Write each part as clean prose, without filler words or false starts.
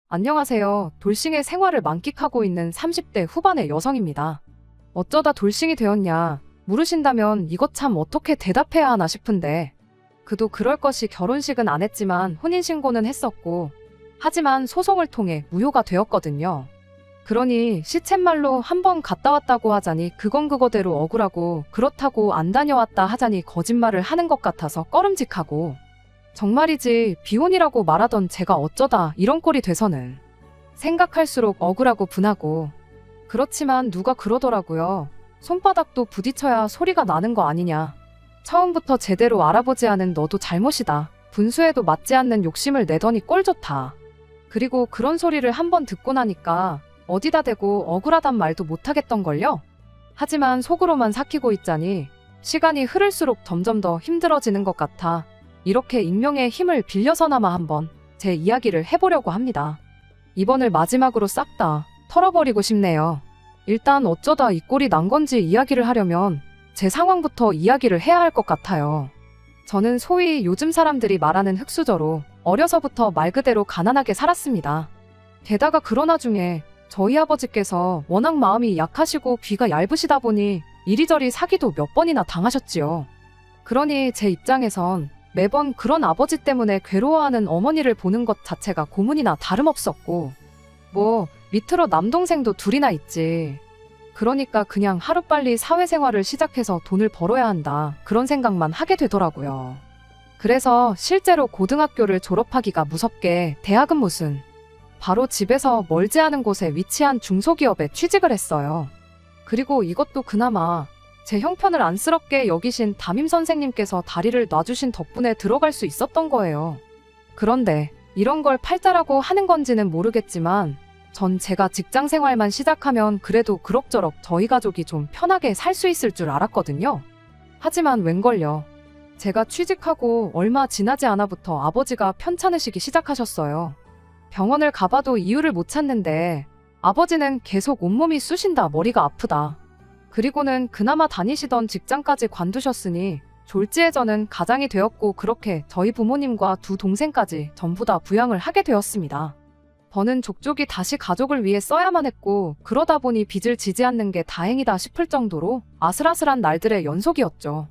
안녕하세요. 돌싱의 생활을 만끽하고 있는 30대 후반의 여성입니다. 어쩌다 돌싱이 되었냐 물으신다면 이것 참 어떻게 대답해야 하나 싶은데, 그도 그럴 것이 결혼식은 안 했지만 혼인신고는 했었고, 하지만 소송을 통해 무효가 되었거든요. 그러니 시쳇말로 한번 갔다 왔다고 하자니 그건 그거대로 억울하고, 그렇다고 안 다녀왔다 하자니 거짓말을 하는 것 같아서 꺼름직하고, 정말이지 비혼이라고 말하던 제가 어쩌다 이런 꼴이 돼서는 생각할수록 억울하고 분하고. 그렇지만 누가 그러더라고요. 손바닥도 부딪혀야 소리가 나는 거 아니냐. 처음부터 제대로 알아보지 않은 너도 잘못이다. 분수에도 맞지 않는 욕심을 내더니 꼴 좋다. 그리고 그런 소리를 한번 듣고 나니까 어디다 대고 억울하단 말도 못하겠던걸요. 하지만 속으로만 삭히고 있자니 시간이 흐를수록 점점 더 힘들어지는 것 같아 이렇게 익명의 힘을 빌려서나마 한번 제 이야기를 해보려고 합니다. 이번을 마지막으로 싹 다 털어버리고 싶네요. 일단 어쩌다 이 꼴이 난 건지 이야기를 하려면 제 상황부터 이야기를 해야 할 것 같아요. 저는 소위 요즘 사람들이 말하는 흙수저로 어려서부터 말 그대로 가난하게 살았습니다. 게다가 그런 와중에 저희 아버지께서 워낙 마음이 약하시고 귀가 얇으시다 보니 이리저리 사기도 몇 번이나 당하셨지요. 그러니 제 입장에선 매번 그런 아버지 때문에 괴로워하는 어머니를 보는 것 자체가 고문이나 다름없었고, 뭐 밑으로 남동생도 둘이나 있지. 그러니까 그냥 하루빨리 사회생활을 시작해서 돈을 벌어야 한다, 그런 생각만 하게 되더라고요. 그래서 실제로 고등학교를 졸업하기가 무섭게 대학은 무슨, 바로 집에서 멀지 않은 곳에 위치한 중소기업에 취직을 했어요. 그리고 이것도 그나마 제 형편을 안쓰럽게 여기신 담임 선생님께서 다리를 놔주신 덕분에 들어갈 수 있었던 거예요. 그런데 이런 걸 팔자라고 하는 건지는 모르겠지만 전 제가 직장 생활만 시작하면 그래도 그럭저럭 저희 가족이 좀 편하게 살 수 있을 줄 알았거든요. 하지만 웬걸요. 제가 취직하고 얼마 지나지 않아부터 아버지가 편찮으시기 시작하셨어요. 병원을 가봐도 이유를 못 찾는데 아버지는 계속 온몸이 쑤신다, 머리가 아프다. 그리고는 그나마 다니시던 직장까지 관두셨으니 졸지에 저는 가장이 되었고, 그렇게 저희 부모님과 두 동생까지 전부 다 부양을 하게 되었습니다. 버는 족족이 다시 가족을 위해 써야만 했고, 그러다 보니 빚을 지지 않는 게 다행이다 싶을 정도로 아슬아슬한 날들의 연속이었죠.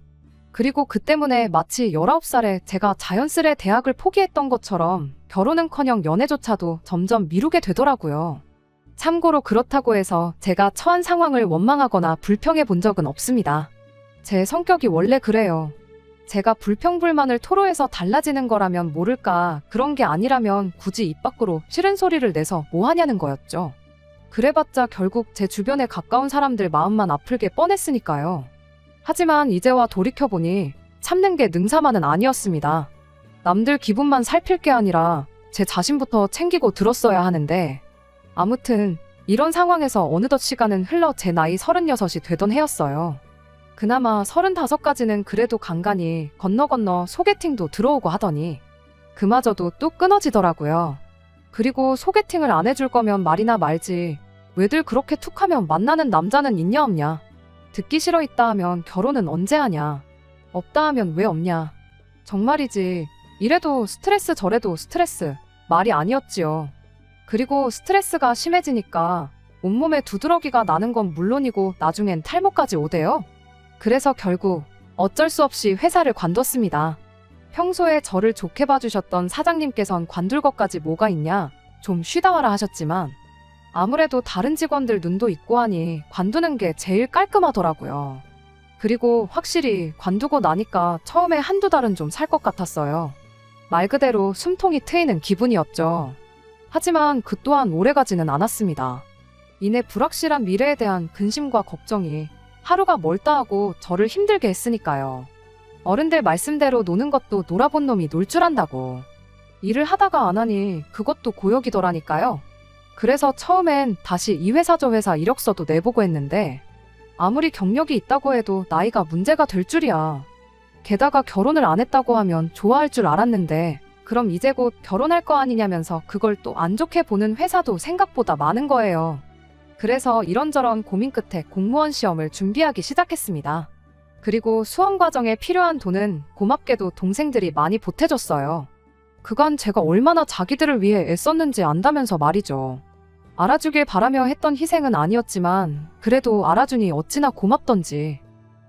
그리고 그 때문에 마치 19살에 제가 자연스레 대학을 포기했던 것처럼 결혼은커녕 연애조차도 점점 미루게 되더라고요. 참고로 그렇다고 해서 제가 처한 상황을 원망하거나 불평해 본 적은 없습니다. 제 성격이 원래 그래요. 제가 불평불만을 토로해서 달라지는 거라면 모를까, 그런 게 아니라면 굳이 입 밖으로 싫은 소리를 내서 뭐 하냐는 거였죠. 그래봤자 결국 제 주변에 가까운 사람들 마음만 아플게 뻔했으니까요. 하지만 이제와 돌이켜보니 참는 게 능사만은 아니었습니다. 남들 기분만 살필 게 아니라 제 자신부터 챙기고 들었어야 하는데, 아무튼 이런 상황에서 어느덧 시간은 흘러 제 나이 36이 되던 해였어요. 그나마 35까지는 그래도 간간히 건너 소개팅도 들어오고 하더니 그마저도 뚝 끊어지더라고요. 그리고 소개팅을 안 해줄 거면 말이나 말지, 왜들 그렇게 툭하면 만나는 남자는 있냐 없냐, 듣기 싫어 있다 하면 결혼은 언제 하냐, 없다 하면 왜 없냐. 정말이지 이래도 스트레스 저래도 스트레스, 말이 아니었지요. 그리고 스트레스가 심해지니까 온몸에 두드러기가 나는 건 물론이고 나중엔 탈모까지 오대요. 그래서 결국 어쩔 수 없이 회사를 관뒀습니다. 평소에 저를 좋게 봐주셨던 사장님께선 관둘 것까지 뭐가 있냐, 좀 쉬다 와라 하셨지만 아무래도 다른 직원들 눈도 있고 하니 관두는 게 제일 깔끔하더라고요. 그리고 확실히 관두고 나니까 처음에 한두 달은 좀 살 것 같았어요. 말 그대로 숨통이 트이는 기분이었죠. 하지만 그 또한 오래가지는 않았습니다. 이내 불확실한 미래에 대한 근심과 걱정이 하루가 멀다 하고 저를 힘들게 했으니까요. 어른들 말씀대로 노는 것도 놀아본 놈이 놀 줄 안다고. 일을 하다가 안 하니 그것도 고역이더라니까요. 그래서 처음엔 다시 이 회사 저 회사 이력서도 내보고 했는데 아무리 경력이 있다고 해도 나이가 문제가 될 줄이야. 게다가 결혼을 안 했다고 하면 좋아할 줄 알았는데 그럼 이제 곧 결혼할 거 아니냐면서 그걸 또 안 좋게 보는 회사도 생각보다 많은 거예요. 그래서 이런저런 고민 끝에 공무원 시험을 준비하기 시작했습니다. 그리고 수험 과정에 필요한 돈은 고맙게도 동생들이 많이 보태줬어요. 그간 제가 얼마나 자기들을 위해 애썼는지 안다면서 말이죠. 알아주길 바라며 했던 희생은 아니었지만 그래도 알아주니 어찌나 고맙던지.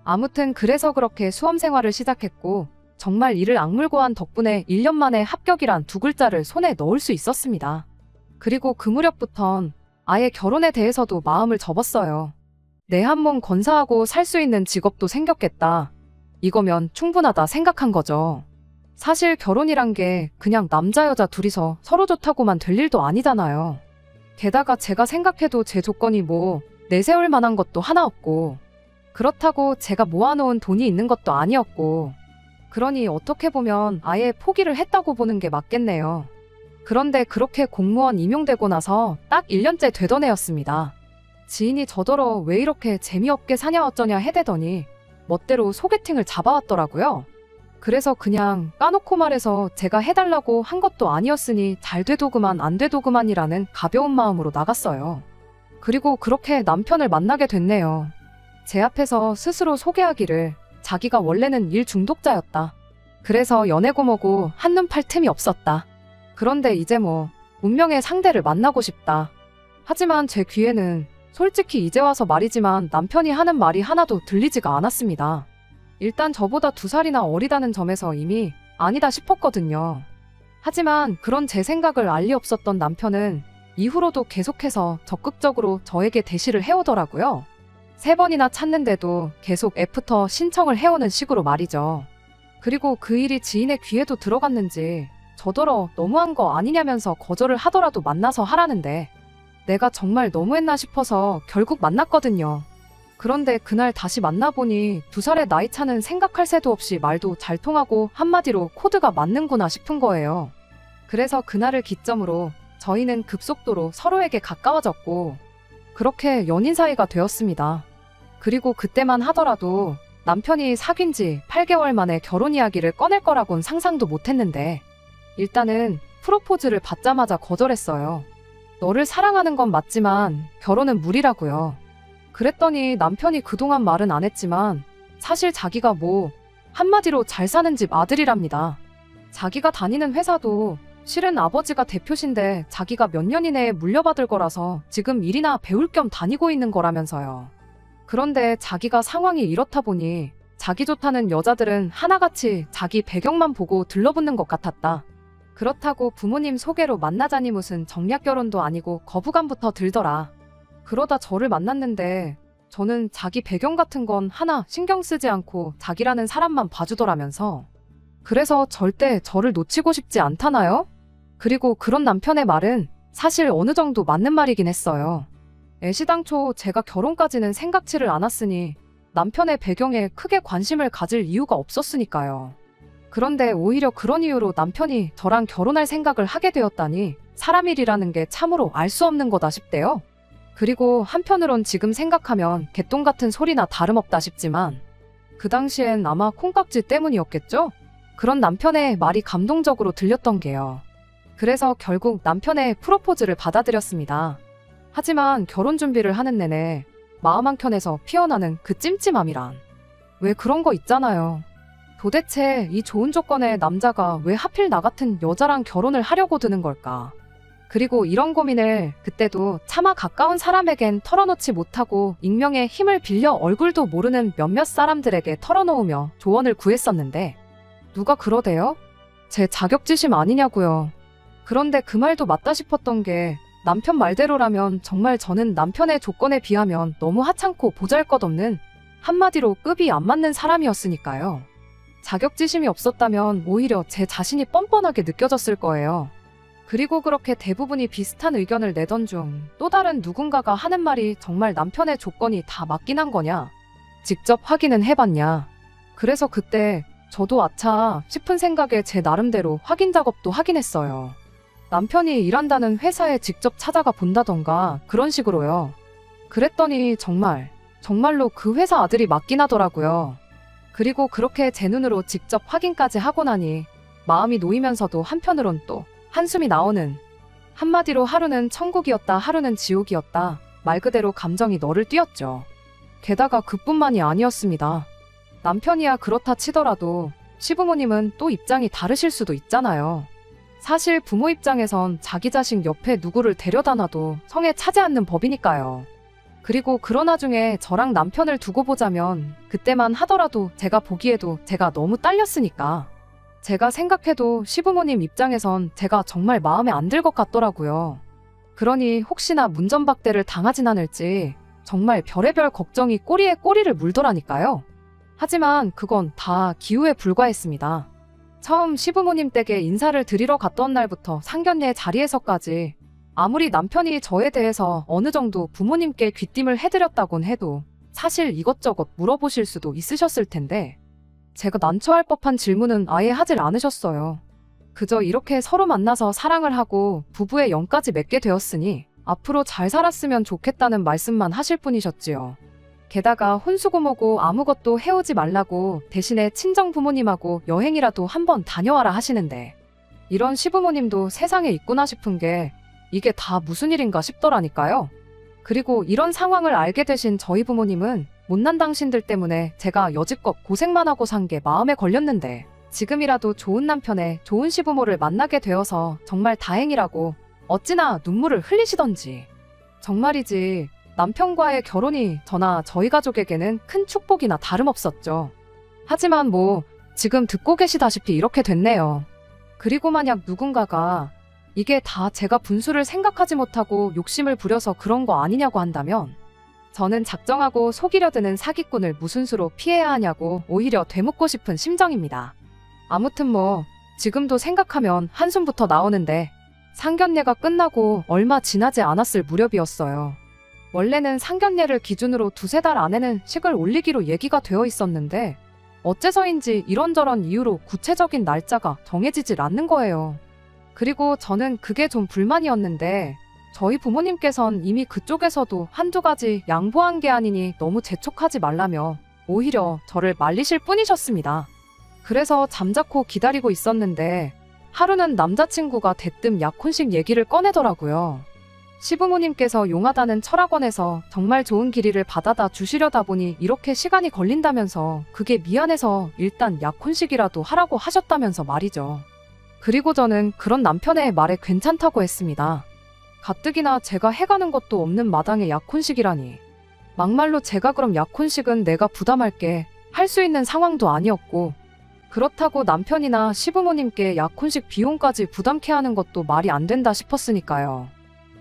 아무튼 그래서 그렇게 수험 생활을 시작했고 정말 이를 악물고 한 덕분에 1년 만에 합격이란 두 글자를 손에 넣을 수 있었습니다. 그리고 그 무렵부턴 아예 결혼에 대해서도 마음을 접었어요. 내 한 몸 건사하고 살 수 있는 직업도 생겼겠다. 이거면 충분하다 생각한 거죠. 사실 결혼이란 게 그냥 남자 여자 둘이서 서로 좋다고만 될 일도 아니잖아요. 게다가 제가 생각해도 제 조건이 뭐 내세울 만한 것도 하나 없고 그렇다고 제가 모아놓은 돈이 있는 것도 아니었고 그러니 어떻게 보면 아예 포기를 했다고 보는 게 맞겠네요. 그런데 그렇게 공무원 임용되고 나서 딱 1년째 되던 애였습니다. 지인이 저더러 왜 이렇게 재미없게 사냐 어쩌냐 해대더니 멋대로 소개팅을 잡아왔더라고요. 그래서 그냥 까놓고 말해서 제가 해달라고 한 것도 아니었으니 잘 돼도 그만 안 돼도 그만이라는 가벼운 마음으로 나갔어요. 그리고 그렇게 남편을 만나게 됐네요. 제 앞에서 스스로 소개하기를 자기가 원래는 일 중독자였다. 그래서 연애고 뭐고 한눈 팔 틈이 없었다. 그런데 이제 뭐 운명의 상대를 만나고 싶다. 하지만 제 귀에는 솔직히 이제 와서 말이지만 남편이 하는 말이 하나도 들리지가 않았습니다. 일단 저보다 2살이나 어리다는 점에서 이미 아니다 싶었거든요. 하지만 그런 제 생각을 알 리 없었던 남편은 이후로도 계속해서 적극적으로 저에게 대시를 해오더라고요. 3번이나 찾는데도 계속 애프터 신청을 해오는 식으로 말이죠. 그리고 그 일이 지인의 귀에도 들어갔는지 저더러 너무한 거 아니냐면서 거절을 하더라도 만나서 하라는데 내가 정말 너무했나 싶어서 결국 만났거든요. 그런데 그날 다시 만나보니 2살의 나이 차는 생각할 새도 없이 말도 잘 통하고 한마디로 코드가 맞는구나 싶은 거예요. 그래서 그날을 기점으로 저희는 급속도로 서로에게 가까워졌고 그렇게 연인 사이가 되었습니다. 그리고 그때만 하더라도 남편이 사귄 지 8개월 만에 결혼 이야기를 꺼낼 거라곤 상상도 못했는데 일단은 프로포즈를 받자마자 거절했어요. 너를 사랑하는 건 맞지만 결혼은 무리라고요. 그랬더니 남편이 그동안 말은 안 했지만 사실 자기가 뭐 한마디로 잘 사는 집 아들이랍니다. 자기가 다니는 회사도 실은 아버지가 대표신데 자기가 몇 년 이내에 물려받을 거라서 지금 일이나 배울 겸 다니고 있는 거라면서요. 그런데 자기가 상황이 이렇다 보니 자기 좋다는 여자들은 하나같이 자기 배경만 보고 들러붙는 것 같았다. 그렇다고 부모님 소개로 만나자니 무슨 정략 결혼도 아니고 거부감부터 들더라. 그러다 저를 만났는데 저는 자기 배경 같은 건 하나 신경 쓰지 않고 자기라는 사람만 봐주더라면서 그래서 절대 저를 놓치고 싶지 않다나요? 그리고 그런 남편의 말은 사실 어느 정도 맞는 말이긴 했어요. 애시당초 제가 결혼까지는 생각지를 않았으니 남편의 배경에 크게 관심을 가질 이유가 없었으니까요. 그런데 오히려 그런 이유로 남편이 저랑 결혼할 생각을 하게 되었다니 사람 일이라는 게 참으로 알 수 없는 거다 싶대요. 그리고 한편으론 지금 생각하면 개똥 같은 소리나 다름없다 싶지만 그 당시엔 아마 콩깍지 때문이었겠죠? 그런 남편의 말이 감동적으로 들렸던 게요. 그래서 결국 남편의 프로포즈를 받아들였습니다. 하지만 결혼 준비를 하는 내내 마음 한켠에서 피어나는 그 찜찜함이란 왜 그런 거 있잖아요. 도대체 이 좋은 조건의 남자가 왜 하필 나 같은 여자랑 결혼을 하려고 드는 걸까? 그리고 이런 고민을 그때도 차마 가까운 사람에겐 털어놓지 못하고 익명의 힘을 빌려 얼굴도 모르는 몇몇 사람들에게 털어놓으며 조언을 구했었는데 누가 그러대요? 제 자격지심 아니냐고요. 그런데 그 말도 맞다 싶었던 게 남편 말대로라면 정말 저는 남편의 조건에 비하면 너무 하찮고 보잘것없는 한마디로 급이 안 맞는 사람이었으니까요. 자격지심이 없었다면 오히려 제 자신이 뻔뻔하게 느껴졌을 거예요. 그리고 그렇게 대부분이 비슷한 의견을 내던 중 또 다른 누군가가 하는 말이 정말 남편의 조건이 다 맞긴 한 거냐? 직접 확인은 해봤냐? 그래서 그때 저도 아차 싶은 생각에 제 나름대로 확인 작업도 하긴 했어요. 남편이 일한다는 회사에 직접 찾아가 본다던가 그런 식으로요. 그랬더니 정말로 그 회사 아들이 맞긴 하더라고요. 그리고 그렇게 제 눈으로 직접 확인까지 하고 나니 마음이 놓이면서도 한편으론 또 한숨이 나오는 한마디로 하루는 천국이었다 하루는 지옥이었다 말 그대로 감정이 너를 띄었죠. 게다가 그뿐만이 아니었습니다. 남편이야 그렇다 치더라도 시부모님은 또 입장이 다르실 수도 있잖아요. 사실 부모 입장에선 자기 자식 옆에 누구를 데려다 놔도 성에 차지 않는 법이니까요. 그리고 그런 와중에 저랑 남편을 두고 보자면 그때만 하더라도 제가 보기에도 제가 너무 딸렸으니까. 제가 생각해도 시부모님 입장에선 제가 정말 마음에 안 들 것 같더라고요. 그러니 혹시나 문전박대를 당하진 않을지 정말 별의별 걱정이 꼬리에 꼬리를 물더라니까요. 하지만 그건 다 기우에 불과했습니다. 처음 시부모님 댁에 인사를 드리러 갔던 날부터 상견례 자리에서까지 아무리 남편이 저에 대해서 어느 정도 부모님께 귀띔을 해드렸다곤 해도 사실 이것저것 물어보실 수도 있으셨을 텐데 제가 난처할 법한 질문은 아예 하질 않으셨어요. 그저 이렇게 서로 만나서 사랑을 하고 부부의 영까지 맺게 되었으니 앞으로 잘 살았으면 좋겠다는 말씀만 하실 뿐이셨지요. 게다가 혼수고모고 아무것도 해오지 말라고 대신에 친정 부모님하고 여행이라도 한번 다녀와라 하시는데 이런 시부모님도 세상에 있구나 싶은 게 이게 다 무슨 일인가 싶더라니까요. 그리고 이런 상황을 알게 되신 저희 부모님은 못난 당신들 때문에 제가 여지껏 고생만 하고 산 게 마음에 걸렸는데 지금이라도 좋은 남편의 좋은 시부모를 만나게 되어서 정말 다행이라고 어찌나 눈물을 흘리시던지. 정말이지 남편과의 결혼이 저나 저희 가족에게는 큰 축복이나 다름없었죠. 하지만 지금 듣고 계시다시피 이렇게 됐네요. 그리고 만약 누군가가 이게 다 제가 분수를 생각하지 못하고 욕심을 부려서 그런 거 아니냐고 한다면 저는 작정하고 속이려 드는 사기꾼을 무슨 수로 피해야 하냐고 오히려 되묻고 싶은 심정입니다. 아무튼 지금도 생각하면 한숨부터 나오는데 상견례가 끝나고 얼마 지나지 않았을 무렵이었어요. 원래는 상견례를 기준으로 2-3달 안에는 식을 올리기로 얘기가 되어 있었는데 어째서인지 이런저런 이유로 구체적인 날짜가 정해지질 않는 거예요. 그리고 저는 그게 좀 불만이었는데 저희 부모님께선 이미 그쪽에서도 한두 가지 양보한 게 아니니 너무 재촉하지 말라며 오히려 저를 말리실 뿐이셨습니다. 그래서 잠자코 기다리고 있었는데 하루는 남자친구가 대뜸 약혼식 얘기를 꺼내더라고요. 시부모님께서 용하다는 철학원에서 정말 좋은 길이를 받아다 주시려다 보니 이렇게 시간이 걸린다면서 그게 미안해서 일단 약혼식이라도 하라고 하셨다면서 말이죠. 그리고 저는 그런 남편의 말에 괜찮다고 했습니다. 가뜩이나 제가 해가는 것도 없는 마당에 약혼식이라니. 막말로 제가 그럼 약혼식은 내가 부담할게 할 수 있는 상황도 아니었고 그렇다고 남편이나 시부모님께 약혼식 비용까지 부담케 하는 것도 말이 안 된다 싶었으니까요.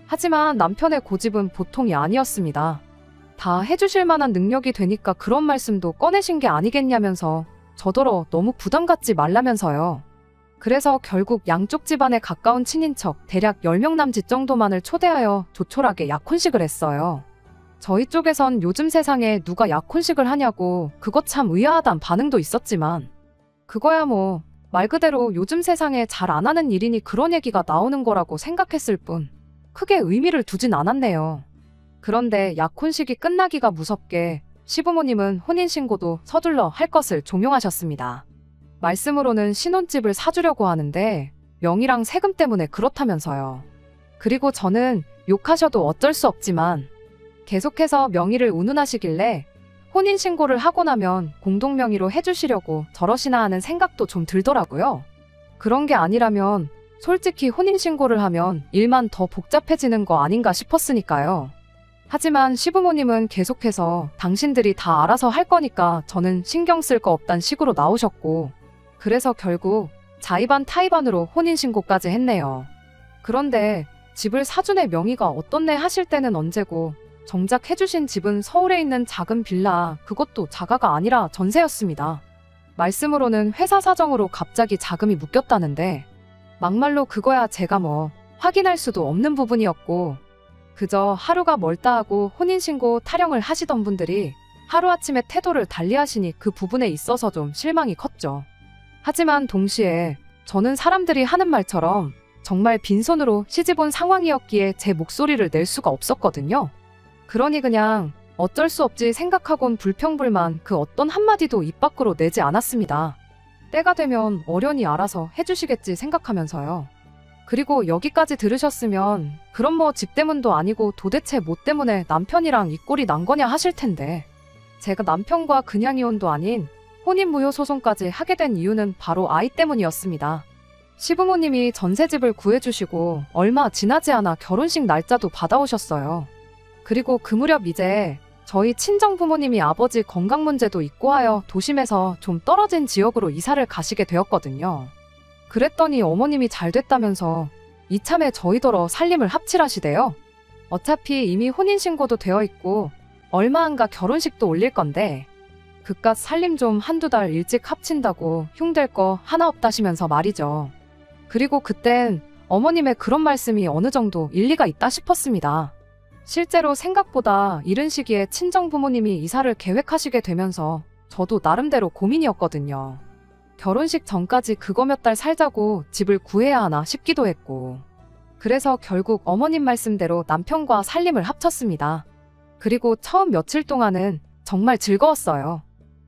하지만 남편의 고집은 보통이 아니었습니다. 다 해주실 만한 능력이 되니까 그런 말씀도 꺼내신 게 아니겠냐면서 저더러 너무 부담 갖지 말라면서요. 그래서 결국 양쪽 집안에 가까운 친인척 대략 10명 남짓 정도만을 초대하여 조촐하게 약혼식을 했어요. 저희 쪽에선 요즘 세상에 누가 약혼식을 하냐고 그것 참 의아하단 반응도 있었지만 그거야 말 그대로 요즘 세상에 잘 안 하는 일이니 그런 얘기가 나오는 거라고 생각했을 뿐 크게 의미를 두진 않았네요. 그런데 약혼식이 끝나기가 무섭게 시부모님은 혼인신고도 서둘러 할 것을 종용하셨습니다. 말씀으로는 신혼집을 사주려고 하는데 명의랑 세금 때문에 그렇다면서요. 그리고 저는 욕하셔도 어쩔 수 없지만 계속해서 명의를 운운하시길래 혼인신고를 하고 나면 공동명의로 해주시려고 저러시나 하는 생각도 좀 들더라고요. 그런 게 아니라면 솔직히 혼인신고를 하면 일만 더 복잡해지는 거 아닌가 싶었으니까요. 하지만 시부모님은 계속해서 당신들이 다 알아서 할 거니까 저는 신경 쓸 거 없단 식으로 나오셨고 그래서 결국 자의반 타의반으로 혼인신고까지 했네요. 그런데 집을 사준의 명의가 어떻네 하실 때는 언제고 정작 해주신 집은 서울에 있는 작은 빌라 그것도 자가가 아니라 전세였습니다. 말씀으로는 회사 사정으로 갑자기 자금이 묶였다는데 막말로 그거야 제가 확인할 수도 없는 부분이었고 그저 하루가 멀다 하고 혼인신고 타령을 하시던 분들이 하루아침에 태도를 달리하시니 그 부분에 있어서 좀 실망이 컸죠. 하지만 동시에 저는 사람들이 하는 말처럼 정말 빈손으로 시집 온 상황이었기에 제 목소리를 낼 수가 없었거든요. 그러니 그냥 어쩔 수 없지 생각하곤 불평불만 그 어떤 한마디도 입 밖으로 내지 않았습니다. 때가 되면 어련히 알아서 해주시겠지 생각하면서요. 그리고 여기까지 들으셨으면 그럼 집 때문도 아니고 도대체 뭐 때문에 남편이랑 이 꼴이 난 거냐 하실 텐데 제가 남편과 그냥 이혼도 아닌 혼인무효 소송까지 하게 된 이유는 바로 아이 때문이었습니다. 시부모님이 전셋집을 구해주시고 얼마 지나지 않아 결혼식 날짜도 받아오셨어요. 그리고 그 무렵 이제 저희 친정 부모님이 아버지 건강 문제도 있고 하여 도심에서 좀 떨어진 지역으로 이사를 가시게 되었거든요. 그랬더니 어머님이 잘 됐다면서 이참에 저희더러 살림을 합칠하시대요. 어차피 이미 혼인신고도 되어 있고 얼마 안가 결혼식도 올릴 건데 그깟 살림 좀 한두 달 일찍 합친다고 흉될 거 하나 없다시면서 말이죠. 그리고 그땐 어머님의 그런 말씀이 어느 정도 일리가 있다 싶었습니다. 실제로 생각보다 이른 시기에 친정 부모님이 이사를 계획하시게 되면서 저도 나름대로 고민이었거든요. 결혼식 전까지 그거 몇 달 살자고 집을 구해야 하나 싶기도 했고. 그래서 결국 어머님 말씀대로 남편과 살림을 합쳤습니다. 그리고 처음 며칠 동안은 정말 즐거웠어요.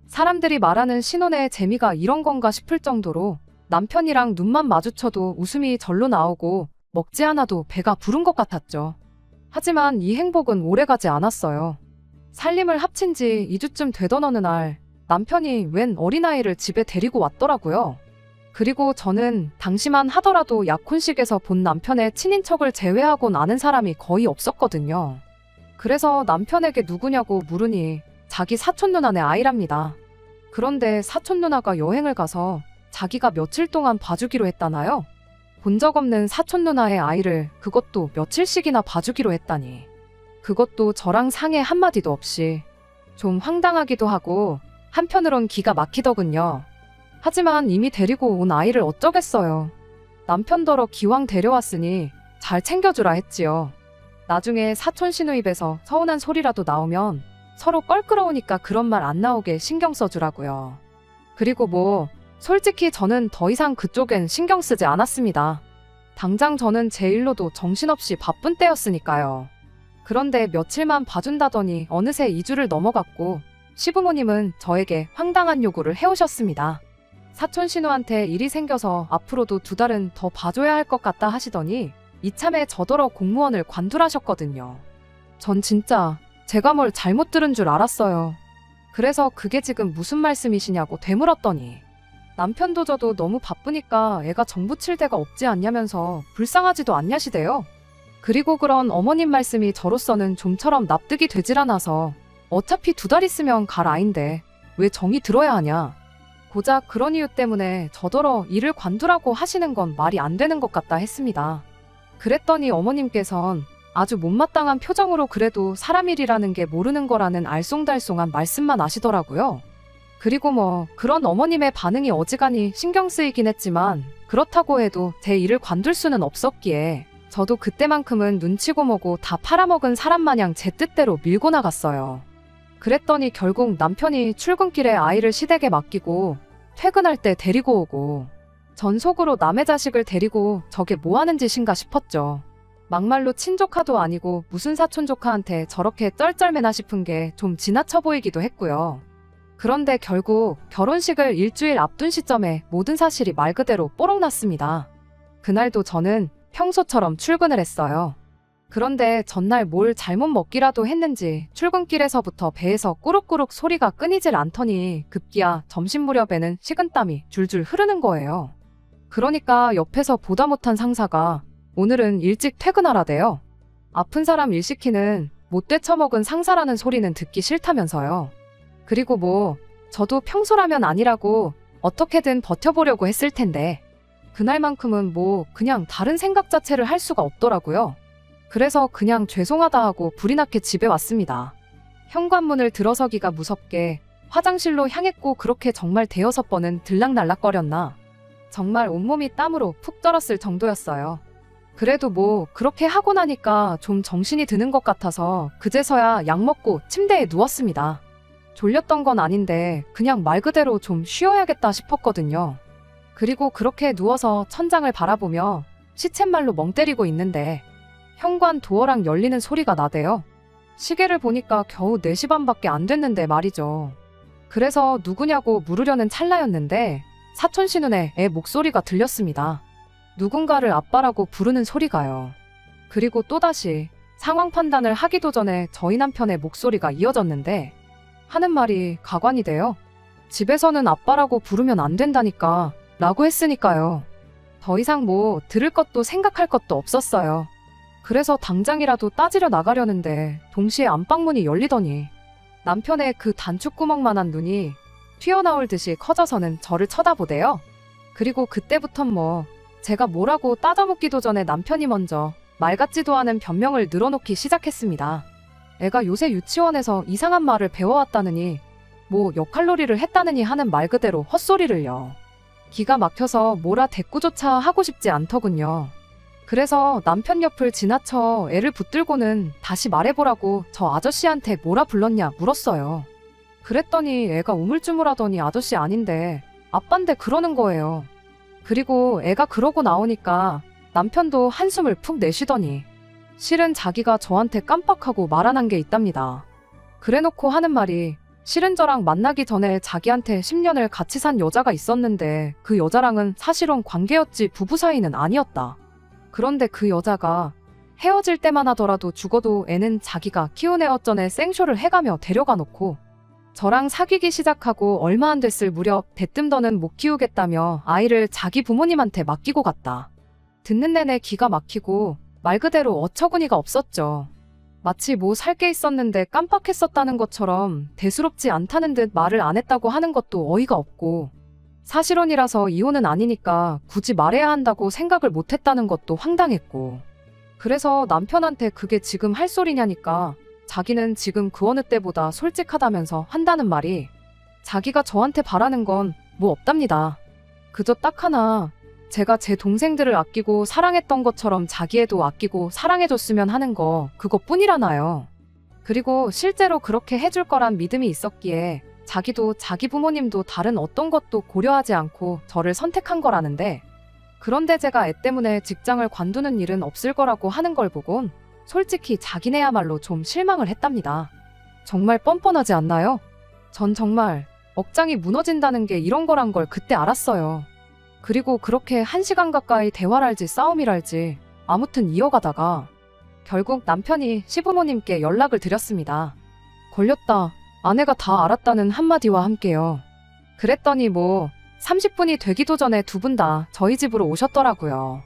사람들이 말하는 신혼의 재미가 이런 건가 싶을 정도로 남편이랑 눈만 마주쳐도 웃음이 절로 나오고 먹지 않아도 배가 부른 것 같았죠. 하지만 이 행복은 오래가지 않았어요. 살림을 합친 지 2주쯤 되던 어느 날 남편이 웬 어린아이를 집에 데리고 왔더라고요. 그리고 저는 당시만 하더라도 약혼식에서 본 남편의 친인척을 제외하곤 아는 사람이 거의 없었거든요. 그래서 남편에게 누구냐고 물으니 자기 사촌 누나네 아이랍니다. 그런데 사촌 누나가 여행을 가서 자기가 며칠 동안 봐주기로 했다나요? 본 적 없는 사촌 누나의 아이를 그것도 며칠씩이나 봐주기로 했다니. 그것도 저랑 상의 한마디도 없이. 좀 황당하기도 하고 한편으론 기가 막히더군요. 하지만 이미 데리고 온 아이를 어쩌겠어요. 남편더러 기왕 데려왔으니 잘 챙겨주라 했지요. 나중에 사촌 신우 입에서 서운한 소리라도 나오면 서로 껄끄러우니까 그런 말 안 나오게 신경 써주라고요. 그리고 뭐 솔직히 저는 더 이상 그쪽엔 신경 쓰지 않았습니다. 당장 저는 제 일로도 정신없이 바쁜 때였으니까요. 그런데 며칠만 봐준다더니 어느새 2주를 넘어갔고 시부모님은 저에게 황당한 요구를 해오셨습니다. 사촌 신우한테 일이 생겨서 앞으로도 2달은 더 봐줘야 할 것 같다 하시더니 이참에 저더러 공무원을 관둘하셨거든요. 전 진짜 제가 뭘 잘못 들은 줄 알았어요. 그래서 그게 지금 무슨 말씀이시냐고 되물었더니 남편도 저도 너무 바쁘니까 애가 정 붙일 데가 없지 않냐면서 불쌍하지도 않냐시대요. 그리고 그런 어머님 말씀이 저로서는 좀처럼 납득이 되질 않아서 어차피 2달 있으면 갈 아인데 왜 정이 들어야 하냐. 고작 그런 이유 때문에 저더러 일을 관두라고 하시는 건 말이 안 되는 것 같다 했습니다. 그랬더니 어머님께선 아주 못마땅한 표정으로 그래도 사람 일이라는 게 모르는 거라는 알쏭달쏭한 말씀만 하시더라고요. 그리고 뭐 그런 어머님의 반응이 어지간히 신경 쓰이긴 했지만 그렇다고 해도 제 일을 관둘 수는 없었기에 저도 그때만큼은 눈치고 뭐고 다 팔아먹은 사람 마냥 제 뜻대로 밀고 나갔어요. 그랬더니 결국 남편이 출근길에 아이를 시댁에 맡기고 퇴근할 때 데리고 오고 전 속으로 남의 자식을 데리고 저게 뭐 하는 짓인가 싶었죠. 막말로 친조카도 아니고 무슨 사촌조카한테 저렇게 쩔쩔매나 싶은 게 좀 지나쳐 보이기도 했고요. 그런데 결국 결혼식을 일주일 앞둔 시점에 모든 사실이 말 그대로 뽀록 났습니다. 그날도 저는 평소처럼 출근을 했어요. 그런데 전날 뭘 잘못 먹기라도 했는지 출근길에서부터 배에서 꾸룩꾸룩 소리가 끊이질 않더니 급기야 점심 무렵에는 식은땀이 줄줄 흐르는 거예요. 그러니까 옆에서 보다 못한 상사가 오늘은 일찍 퇴근하라대요. 아픈 사람 일 시키는 못 되쳐먹은 상사라는 소리는 듣기 싫다면서요. 그리고 뭐 저도 평소라면 아니라고 어떻게든 버텨보려고 했을 텐데 그날만큼은 뭐 그냥 다른 생각 자체를 할 수가 없더라고요. 그래서 그냥 죄송하다 하고 불이 나게 집에 왔습니다. 현관문을 들어서기가 무섭게 화장실로 향했고 그렇게 정말 대여섯 번은 들락날락거렸나. 정말 온몸이 땀으로 푹 떨었을 정도였어요. 그래도 뭐 그렇게 하고 나니까 좀 정신이 드는 것 같아서 그제서야 약 먹고 침대에 누웠습니다. 졸렸던 건 아닌데 그냥 말 그대로 좀 쉬어야겠다 싶었거든요. 그리고 그렇게 누워서 천장을 바라보며 시쳇말로 멍 때리고 있는데 현관 도어랑 열리는 소리가 나대요. 시계를 보니까 겨우 4시 반밖에 안 됐는데 말이죠. 그래서 누구냐고 물으려는 찰나였는데 사촌 신우네 애 목소리가 들렸습니다. 누군가를 아빠라고 부르는 소리가요. 그리고 또다시 상황 판단을 하기도 전에 저희 남편의 목소리가 이어졌는데 하는 말이 가관이 돼요. 집에서는 아빠라고 부르면 안 된다니까 라고 했으니까요. 더 이상 뭐 들을 것도 생각할 것도 없었어요. 그래서 당장이라도 따지려 나가려는데 동시에 안방문이 열리더니 남편의 그 단추구멍만한 눈이 튀어나올 듯이 커져서는 저를 쳐다보대요. 그리고 그때부턴 뭐 제가 뭐라고 따져묻기도 전에 남편이 먼저 말 같지도 않은 변명을 늘어놓기 시작했습니다. 애가 요새 유치원에서 이상한 말을 배워왔다느니 뭐 역할놀이를 했다느니 하는 말 그대로 헛소리를요. 기가 막혀서 뭐라 대꾸조차 하고 싶지 않더군요. 그래서 남편 옆을 지나쳐 애를 붙들고는 다시 말해보라고 저 아저씨한테 뭐라 불렀냐 물었어요. 그랬더니 애가 우물쭈물하더니 아저씨 아닌데 아빤데 그러는 거예요. 그리고 애가 그러고 나오니까 남편도 한숨을 푹 내쉬더니 실은 자기가 저한테 깜빡하고 말 안 한 게 있답니다. 그래놓고 하는 말이 실은 저랑 만나기 전에 자기한테 10년을 같이 산 여자가 있었는데 그 여자랑은 사실은 관계였지 부부 사이는 아니었다. 그런데 그 여자가 헤어질 때만 하더라도 죽어도 애는 자기가 키운 애 어쩌네 생쇼를 해가며 데려가 놓고 저랑 사귀기 시작하고 얼마 안 됐을 무렵 대뜸 더는 못 키우겠다며 아이를 자기 부모님한테 맡기고 갔다. 듣는 내내 기가 막히고 말 그대로 어처구니가 없었죠. 마치 뭐 살 게 있었는데 깜빡했었다는 것처럼 대수롭지 않다는 듯 말을 안 했다고 하는 것도 어이가 없고 사실혼이라서 이혼은 아니니까 굳이 말해야 한다고 생각을 못 했다는 것도 황당했고 그래서 남편한테 그게 지금 할 소리냐니까 자기는 지금 그 어느 때보다 솔직하다면서 한다는 말이 자기가 저한테 바라는 건 뭐 없답니다. 그저 딱 하나 제가 제 동생들을 아끼고 사랑했던 것처럼 자기 애도 아끼고 사랑해줬으면 하는 거 그것뿐이라나요. 그리고 실제로 그렇게 해줄 거란 믿음이 있었기에 자기도 자기 부모님도 다른 어떤 것도 고려하지 않고 저를 선택한 거라는데 그런데 제가 애 때문에 직장을 관두는 일은 없을 거라고 하는 걸 보곤 솔직히 자기네야말로 좀 실망을 했답니다. 정말 뻔뻔하지 않나요? 전 정말 억장이 무너진다는 게 이런 거란 걸 그때 알았어요. 그리고 그렇게 1시간 가까이 대화랄지 싸움이랄지 아무튼 이어가다가 결국 남편이 시부모님께 연락을 드렸습니다. 걸렸다. 아내가 다 알았다는 한마디와 함께요. 그랬더니 뭐 30분이 되기도 전에 두 분 다 저희 집으로 오셨더라고요.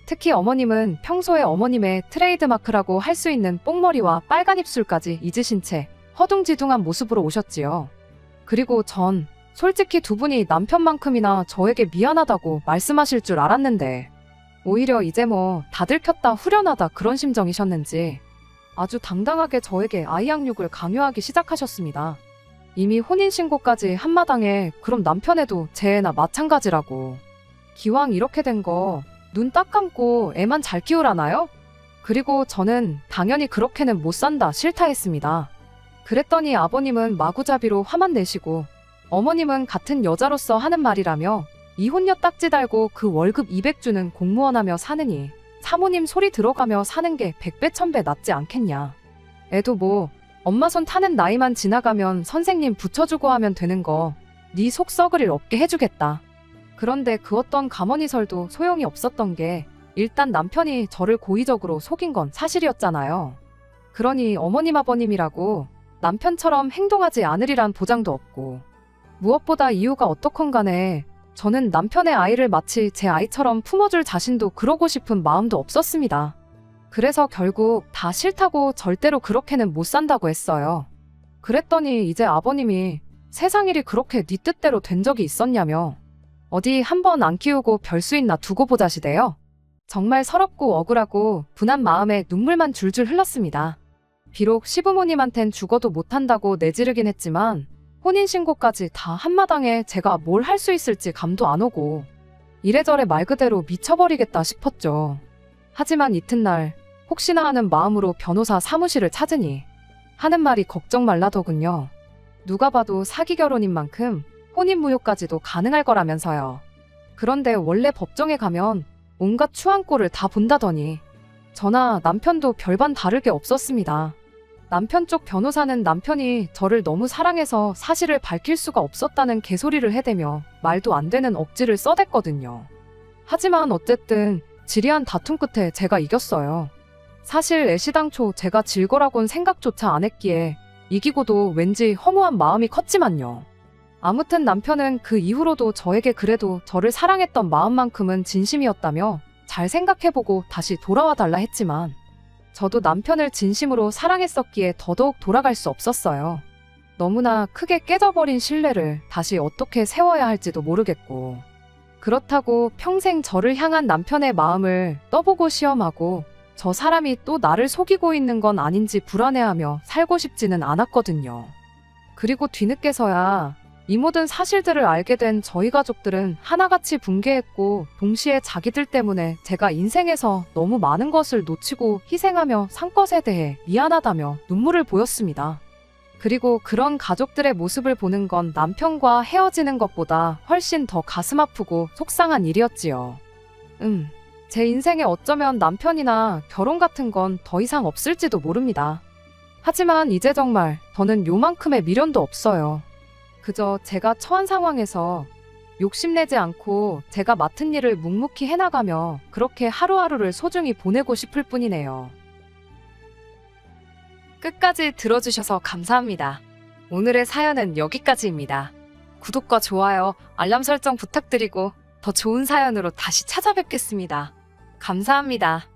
특히 어머님은 평소에 어머님의 트레이드마크라고 할 수 있는 뽕머리와 빨간 입술까지 잊으신 채 허둥지둥한 모습으로 오셨지요. 그리고 전 솔직히 두 분이 남편만큼이나 저에게 미안하다고 말씀하실 줄 알았는데 오히려 이제 뭐 다 들켰다 후련하다 그런 심정이셨는지 아주 당당하게 저에게 아이 양육을 강요하기 시작하셨습니다. 이미 혼인신고까지 한마당에 그럼 남편애도 제 애나 마찬가지라고. 기왕 이렇게 된 거 눈 딱 감고 애만 잘 키우라나요? 그리고 저는 당연히 그렇게는 못 산다 싫다 했습니다. 그랬더니 아버님은 마구잡이로 화만 내시고 어머님은 같은 여자로서 하는 말이라며 이혼녀 딱지 달고 그 월급 200 주는 공무원 하며 사느니 사모님 소리 들어가며 사는 게 100배 1000배 낫지 않겠냐. 애도 뭐 엄마 손 타는 나이만 지나가면 선생님 붙여주고 하면 되는 거 네 속 썩을 일 없게 해주겠다. 그런데 그 어떤 가머니설도 소용이 없었던 게 일단 남편이 저를 고의적으로 속인 건 사실이었잖아요. 그러니 어머님 아버님이라고 남편처럼 행동하지 않으리란 보장도 없고 무엇보다 이유가 어떻건 간에 저는 남편의 아이를 마치 제 아이처럼 품어줄 자신도 그러고 싶은 마음도 없었습니다. 그래서 결국 다 싫다고 절대로 그렇게는 못 산다고 했어요. 그랬더니 이제 아버님이 세상 일이 그렇게 네 뜻대로 된 적이 있었냐며 어디 한번 안 키우고 별 수 있나 두고 보자시대요. 정말 서럽고 억울하고 분한 마음에 눈물만 줄줄 흘렀습니다. 비록 시부모님한텐 죽어도 못한다고 내지르긴 했지만 혼인신고까지 다 한마당에 제가 뭘 할 수 있을지 감도 안 오고 이래저래 말 그대로 미쳐버리겠다 싶었죠. 하지만 이튿날 혹시나 하는 마음으로 변호사 사무실을 찾으니 하는 말이 걱정 말라더군요. 누가 봐도 사기 결혼인 만큼 혼인무효까지도 가능할 거라면서요. 그런데 원래 법정에 가면 온갖 추한 꼴을 다 본다더니 저나 남편도 별반 다를 게 없었습니다. 남편 쪽 변호사는 남편이 저를 너무 사랑해서 사실을 밝힐 수가 없었다는 개소리를 해대며 말도 안 되는 억지를 써댔거든요. 하지만 어쨌든 지리한 다툼 끝에 제가 이겼어요. 사실 애시당초 제가 질 거라곤 생각조차 안 했기에 이기고도 왠지 허무한 마음이 컸지만요. 아무튼 남편은 그 이후로도 저에게 그래도 저를 사랑했던 마음만큼은 진심이었다며 잘 생각해보고 다시 돌아와 달라 했지만 저도 남편을 진심으로 사랑했었기에 더더욱 돌아갈 수 없었어요. 너무나 크게 깨져버린 신뢰를 다시 어떻게 세워야 할지도 모르겠고 그렇다고 평생 저를 향한 남편의 마음을 떠보고 시험하고 저 사람이 또 나를 속이고 있는 건 아닌지 불안해하며 살고 싶지는 않았거든요. 그리고 뒤늦게서야 이 모든 사실들을 알게 된 저희 가족들은 하나같이 붕괴했고 동시에 자기들 때문에 제가 인생에서 너무 많은 것을 놓치고 희생하며 산 것에 대해 미안하다며 눈물을 보였습니다. 그리고 그런 가족들의 모습을 보는 건 남편과 헤어지는 것보다 훨씬 더 가슴 아프고 속상한 일이었지요. 제 인생에 어쩌면 남편이나 결혼 같은 건 더 이상 없을지도 모릅니다. 하지만 이제 정말 저는 요만큼의 미련도 없어요. 그저 제가 처한 상황에서 욕심내지 않고 제가 맡은 일을 묵묵히 해나가며 그렇게 하루하루를 소중히 보내고 싶을 뿐이네요. 끝까지 들어주셔서 감사합니다. 오늘의 사연은 여기까지입니다. 구독과 좋아요, 알람 설정 부탁드리고 더 좋은 사연으로 다시 찾아뵙겠습니다. 감사합니다.